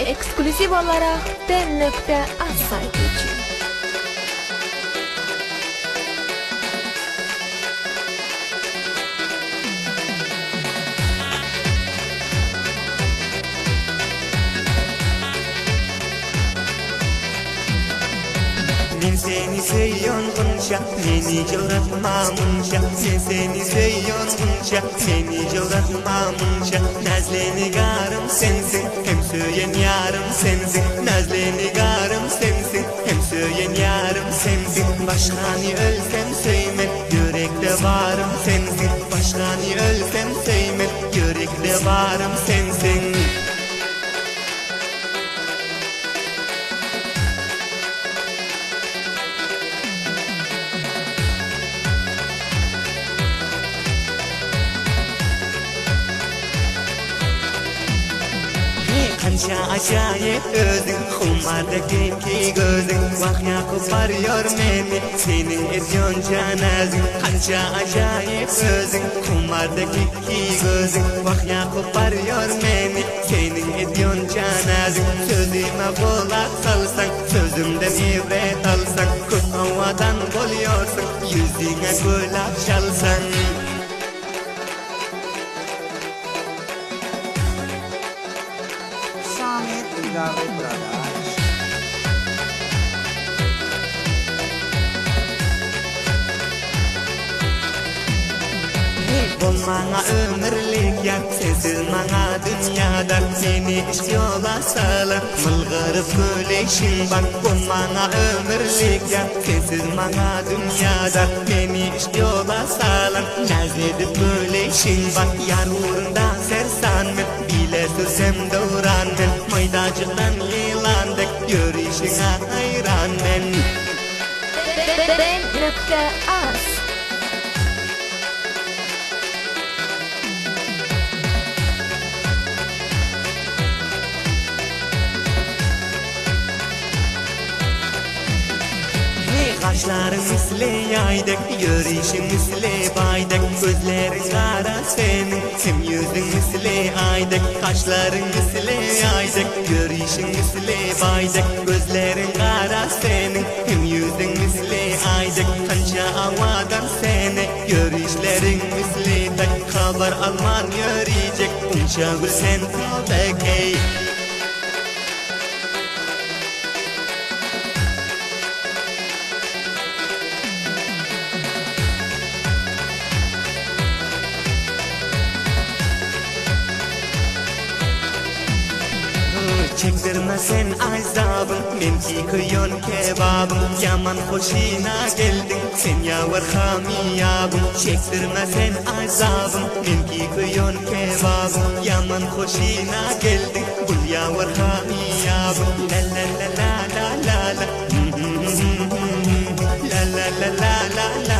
Ekskluziv olarak den.az sayti için. Men seni seviyormuşa, beni cıvratmamışa. Men seni seviyormuşa, beni cıvratmamışa. Nazlı nigarım sensin, hem söyleyen yarım sensin. Nazlı nigarım sensin, hem söyleyen yarım sensin. Başkani ölsem söymem, yürekte varım sensin. Başkani ölsem söymem, yürekte varım sensin. Kança acayip özün, kumardaki gözün. Vakya koparıyor beni, senin ediyorsun canazın. Kança acayip özün, kumardaki gözün. Vakya koparıyor beni, senin ediyorsun canazın. Sözüme kulak salsan, sözümden ibret alsan. Kut havadan buluyorsun, yüzüne kulak çalsan. David Brothers. Olmana ömürlük yak, sensiz mana dünyada. Seni istiyorlar salın, mılgırıp güleşin bak. Olmana ömürlük yak, sensiz mana dünyada. Beni istiyorlar salın, nazledip güleşin bak. Yar uğrunda sersan men, bile sözüm doğran men. Maydacıktan yılandık, yürüyüşüne hayran men. Den.az Kaşların misli yaydık, yürüyüşün misli baydık. Gözlerin kara senin, hem yüzün misli aydık. Kaşların misli yaydık, yürüyüşün misli baydık. Gözlerin kara senin, hem yüzün misli aydık. Kanca havadan seni, yürüyüşlerin misli tak. Haber alman yürüyecek, unca gül sen kaldık ey. Çektirme sen azabın, benki kıyın kebabın. Yaman hoşina geldin, sen yavur hamiyabın. Çektirme sen azabın, benki kıyın kebabın. Yaman hoşina geldin, bul yavur hamiyabın. La la la la la la la la la la la la la.